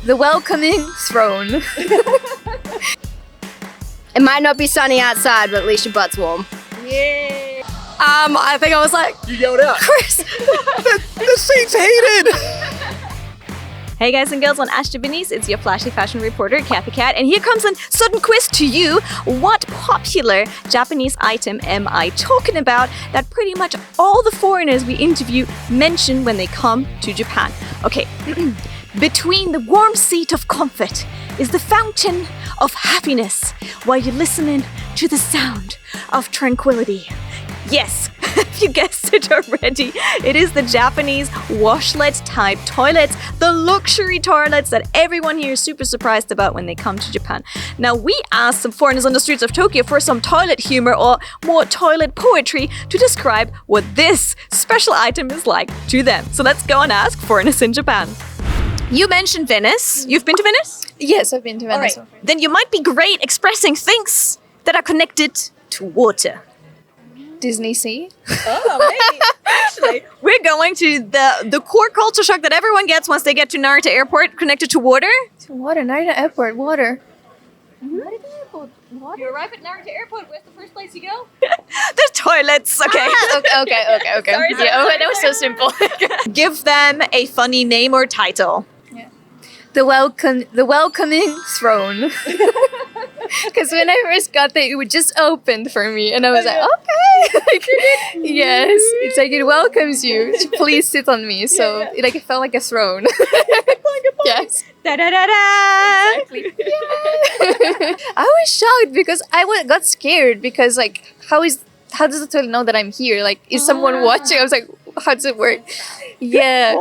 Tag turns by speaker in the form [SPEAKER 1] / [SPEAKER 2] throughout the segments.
[SPEAKER 1] The welcoming throne.
[SPEAKER 2] It might not be sunny outside, but at least your butt's warm.
[SPEAKER 1] Yeah.
[SPEAKER 2] I think I was like,
[SPEAKER 3] You yelled out.
[SPEAKER 2] Chris.
[SPEAKER 3] The seat's heated.
[SPEAKER 4] Hey guys and girls on Ash Japanese, it's your flashy fashion reporter, Kathy Cat, and here comes a sudden quiz to you. What popular Japanese item am I talking about that pretty much all the foreigners we interview mention when they come to Japan? Okay, between the warm seat of comfort is the fountain of happiness while you're listening to the sound of tranquility. Yes, if you guessed it already, it is the Japanese washlet type toilets, the luxury toilets that everyone here is super surprised about when they come to Japan. Now, we asked some foreigners on the streets of Tokyo for some toilet humor or more toilet poetry to describe what this special item is like to them. So let's go and ask foreigners in Japan. You mentioned Venice. You've been to Venice?
[SPEAKER 1] Yes, I've been to Venice.
[SPEAKER 4] All right. Then you might be great expressing things that are connected to water.
[SPEAKER 1] Disney Sea.
[SPEAKER 4] Oh, maybe. Actually, we're going to the core culture shock that everyone gets once they get to Narita Airport, connected to water.
[SPEAKER 1] To water, Narita Airport, water.
[SPEAKER 4] Narita Airport, water. You arrive at Narita Airport. Where's the first place you go? The toilets. Okay.
[SPEAKER 1] Okay.
[SPEAKER 4] Sorry.
[SPEAKER 1] Yeah, that was so simple.
[SPEAKER 4] Give them a funny name or title.
[SPEAKER 1] The welcoming throne. Because when I first got there, it would just opened for me, and I was like, okay, like, yes, it's like it welcomes you. Please sit on me. So it felt like a throne. Yes.
[SPEAKER 4] Da da da da.
[SPEAKER 1] Exactly. Yeah. I was shocked because I got scared because how does the toilet know that I'm here? Like, is someone watching? I was like, how does it work? Yeah.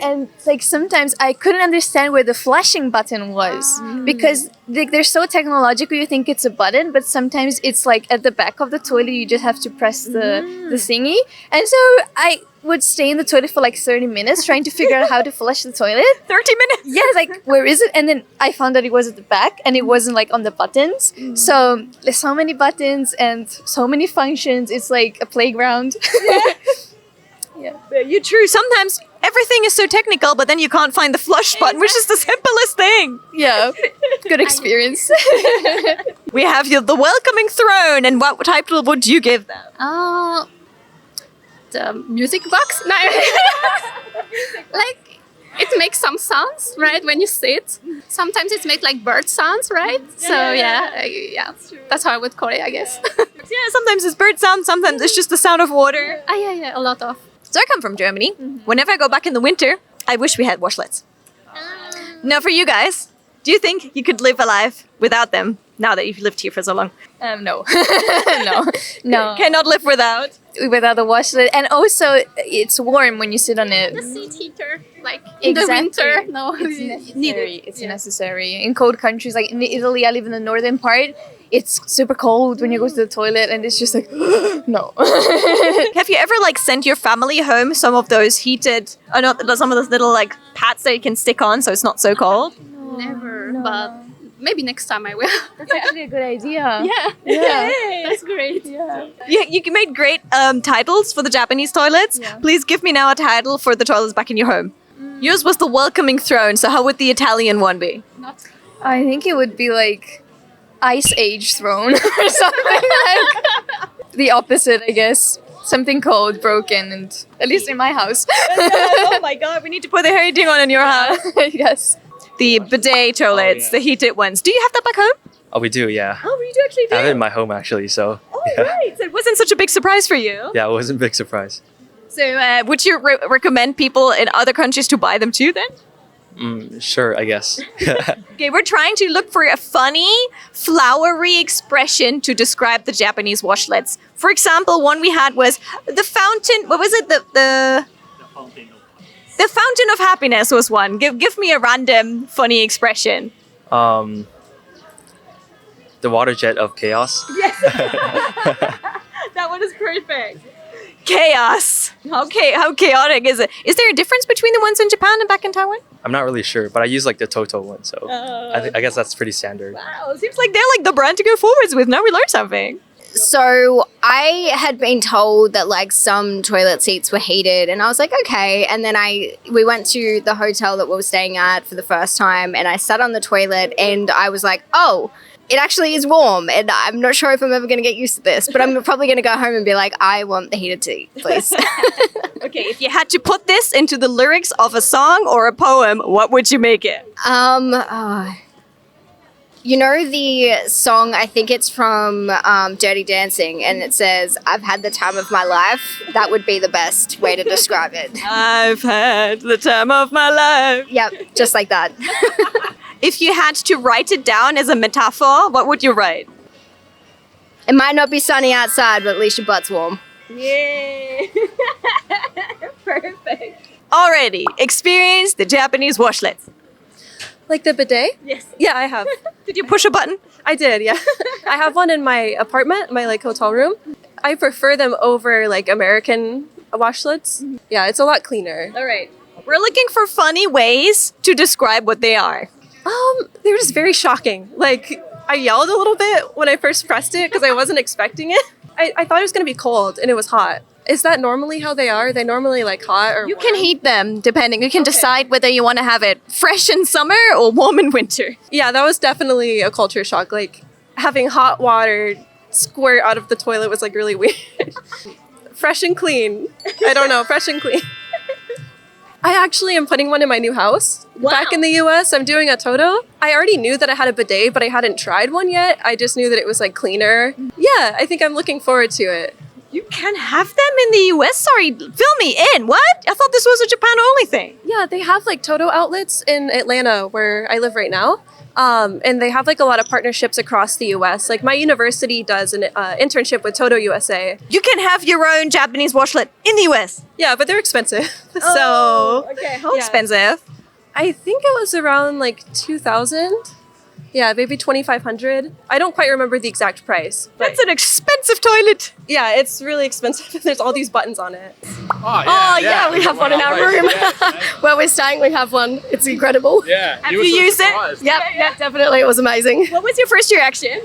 [SPEAKER 1] And sometimes I couldn't understand where the flashing button was because they're so technological. You think it's a button, but sometimes it's at the back of the toilet. You just have to press the thingy. And so I would stay in the toilet for 30 minutes trying to figure out how to flush the toilet.
[SPEAKER 4] 30 minutes?
[SPEAKER 1] Yeah, where is it? And then I found that it was at the back and it wasn't on the buttons. So there's so many buttons and so many functions. It's like a playground. Yeah.
[SPEAKER 4] You're true. Sometimes everything is so technical, but then you can't find the flush button, which is the simplest thing.
[SPEAKER 1] Yeah. Good experience.
[SPEAKER 4] We have the welcoming throne, and what title would you give them?
[SPEAKER 5] The music box? No. It makes some sounds, right, when you sit. Sometimes it makes bird sounds, right? Yeah. That's how I would call it, I guess.
[SPEAKER 4] Yeah, sometimes it's bird sound, sometimes it's just the sound of water.
[SPEAKER 5] Yeah, a lot of.
[SPEAKER 4] So I come from Germany. Whenever I go back in the winter, I wish we had washlets. Now for you guys, do you think you could live a life without them now that you've lived here for so long?
[SPEAKER 1] No. No.
[SPEAKER 4] Cannot live without.
[SPEAKER 1] Without the washlet. And also, it's warm when you sit on it.
[SPEAKER 5] The seat heater, in the winter. No,
[SPEAKER 1] it's necessary. It's necessary. In cold countries, like in Italy, I live in the northern part. It's super cold when you go to the toilet, and it's just no.
[SPEAKER 4] Have you ever sent your family home some of those heated, some of those little pads that you can stick on so it's not so cold?
[SPEAKER 5] Never, but maybe next time I will.
[SPEAKER 1] That's actually a good idea.
[SPEAKER 5] Yeah. That's great.
[SPEAKER 1] Yeah.
[SPEAKER 4] You made great titles for the Japanese toilets. Yeah. Please give me now a title for the toilets back in your home. Yours was the welcoming throne, so how would the Italian one be?
[SPEAKER 1] I think it would be Ice Age throne or something the opposite, I guess. Something cold, broken, and at least in my house.
[SPEAKER 4] Oh my god, we need to put the heating on in your house.
[SPEAKER 1] Yes.
[SPEAKER 4] The bidet toilets, the heated ones. Do you have that back home?
[SPEAKER 3] Oh, we do, yeah.
[SPEAKER 4] Oh, you do actually do?
[SPEAKER 3] I have it in my home, actually, so.
[SPEAKER 4] Oh, right. So it wasn't such a big surprise for you.
[SPEAKER 3] Yeah, it wasn't a big surprise.
[SPEAKER 4] So would you recommend people in other countries to buy them too then?
[SPEAKER 3] Sure, I guess.
[SPEAKER 4] Okay, we're trying to look for a funny, flowery expression to describe the Japanese washlets. For example, one we had was the fountain. What was it? The fountain of happiness was one. Give me a random funny expression.
[SPEAKER 3] The water jet of chaos.
[SPEAKER 4] Yes. That one is perfect. Chaos. Okay, how chaotic is it? Is there a difference between the ones in Japan and back in Taiwan?
[SPEAKER 3] I'm not really sure, but I use the Toto one, so I guess that's pretty standard.
[SPEAKER 4] Wow, seems like they're the brand to go forwards with. Now we learned something.
[SPEAKER 2] So I had been told that like some toilet seats were heated, and I was like, okay. And then we went to the hotel that we were staying at for the first time, and I sat on the toilet, and I was like, oh, it actually is warm, and I'm not sure if I'm ever going to get used to this, but I'm probably going to go home and be like, I want the heated seat, please.
[SPEAKER 4] Okay, if you had to put this into the lyrics of a song or a poem, what would you make it?
[SPEAKER 2] You know the song, I think it's from Dirty Dancing, and it says, I've had the time of my life. That would be the best way to describe it.
[SPEAKER 4] I've had the time of my life.
[SPEAKER 2] Yep, just like that.
[SPEAKER 4] If you had to write it down as a metaphor, what would you write?
[SPEAKER 2] It might not be sunny outside, but at least your butt's warm.
[SPEAKER 4] Yay! Perfect. Already experienced the Japanese washlets.
[SPEAKER 6] Like the bidet?
[SPEAKER 4] Yes.
[SPEAKER 6] Yeah, I have.
[SPEAKER 4] Did you push a button?
[SPEAKER 6] I did, yeah. I have one in my apartment, my like hotel room. I prefer them over like American washlets. Yeah, it's a lot cleaner.
[SPEAKER 4] All right. We're looking for funny ways to describe what they are.
[SPEAKER 6] They were just very shocking. Like I yelled a little bit when I first pressed it because I wasn't expecting it. I thought it was gonna be cold and it was hot. Is that normally how they are? Are they normally like hot or
[SPEAKER 4] You
[SPEAKER 6] warm?
[SPEAKER 4] can heat them depending. You can decide whether you want to have it fresh in summer or warm in winter.
[SPEAKER 6] Yeah, that was definitely a culture shock. Like having hot water squirt out of the toilet was like really weird. Fresh and clean. I don't know, fresh and clean. I actually am putting one in my new house.
[SPEAKER 4] Wow.
[SPEAKER 6] Back in the US, I'm doing a Toto. I already knew that I had a bidet, but I hadn't tried one yet. I just knew that it was like cleaner. Yeah, I think I'm looking forward to it.
[SPEAKER 4] You can have them in the US? Sorry, fill me in. What? I thought this was a Japan only thing.
[SPEAKER 6] Yeah, they have like Toto outlets in Atlanta where I live right now. And they have like a lot of partnerships across the US. Like my university does an internship with Toto USA.
[SPEAKER 4] You can have your own Japanese washlet in the US.
[SPEAKER 6] Yeah, but they're expensive.
[SPEAKER 4] Okay. How
[SPEAKER 6] Yeah.
[SPEAKER 4] expensive?
[SPEAKER 6] I think it was around like 2,000. Yeah, maybe 2,500. I don't quite remember the exact price. But
[SPEAKER 4] That's an expensive toilet.
[SPEAKER 6] yeah, it's really expensive. There's all these buttons on it.
[SPEAKER 7] Oh,
[SPEAKER 2] yeah, we have one in our room. Where we're staying, we have one. It's incredible.
[SPEAKER 7] Yeah.
[SPEAKER 4] Have you used it?
[SPEAKER 2] Yep, yeah, definitely. It was amazing.
[SPEAKER 4] What was your first reaction?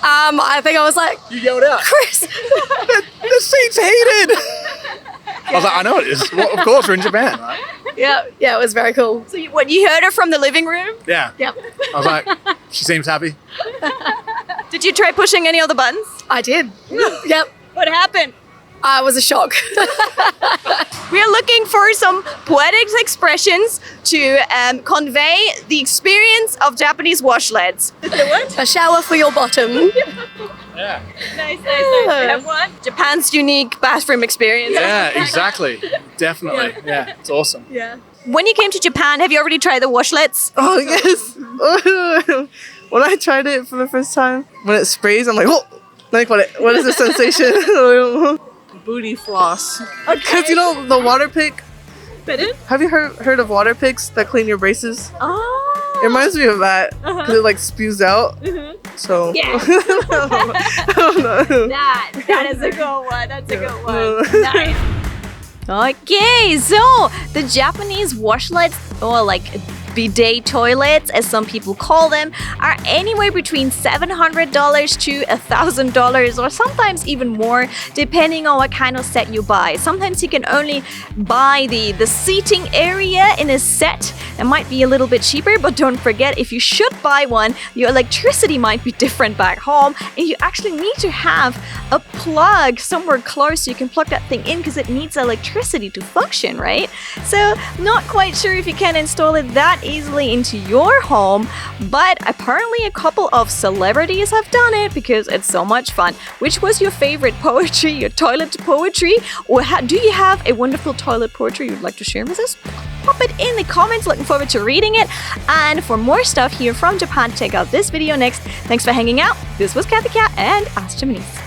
[SPEAKER 2] I think I was like,
[SPEAKER 7] You yelled out.
[SPEAKER 2] Chris.
[SPEAKER 7] The seat's heated. I was like, I know it is. Well, of course, we're in Japan, right?
[SPEAKER 2] Yeah, it was very cool.
[SPEAKER 4] So you heard her from the living room?
[SPEAKER 7] Yeah.
[SPEAKER 2] Yep,
[SPEAKER 7] I was like, she seems happy.
[SPEAKER 4] Did you try pushing any of the buttons?
[SPEAKER 2] I did. Yep,
[SPEAKER 4] What happened?
[SPEAKER 2] it was a shock.
[SPEAKER 4] We are looking for some poetic expressions to convey the experience of Japanese washlets.
[SPEAKER 2] A shower for your bottom.
[SPEAKER 7] Yeah.
[SPEAKER 4] Nice. We have one. Japan's unique bathroom experience.
[SPEAKER 7] Yeah, exactly. Definitely. Yeah, it's awesome.
[SPEAKER 4] When you came to Japan, have you already tried the washlets?
[SPEAKER 8] Oh, yes. When I tried it for the first time, when it sprays, I'm like, oh, like what is the sensation? Booty floss. Because, you know, the water pick. Have you heard of water picks that clean your braces?
[SPEAKER 4] Oh.
[SPEAKER 8] It reminds me of that because it like spews out. So
[SPEAKER 4] Yeah.
[SPEAKER 8] I don't know.
[SPEAKER 4] That is a good one. That's a good one. Nice. Okay, so the Japanese washlets, or like bidet toilets, as some people call them, are anywhere between $700 to $1,000, or sometimes even more, depending on what kind of set you buy. Sometimes you can only buy the seating area in a set. It might be a little bit cheaper, but don't forget, if you should buy one, your electricity might be different back home, and you actually need to have a plug somewhere close so you can plug that thing in, because it needs electricity to function, right? So not quite sure if you can install it that easily into your home, but apparently a couple of celebrities have done it because it's so much fun. Which was your favorite poetry, your toilet poetry, or do you have a wonderful toilet poetry you'd like to share with us? Pop it in the comments. Looking forward to reading it. And for more stuff here from Japan, check out this video next. Thanks for hanging out. This was Kathy Cat and Ask Japanese.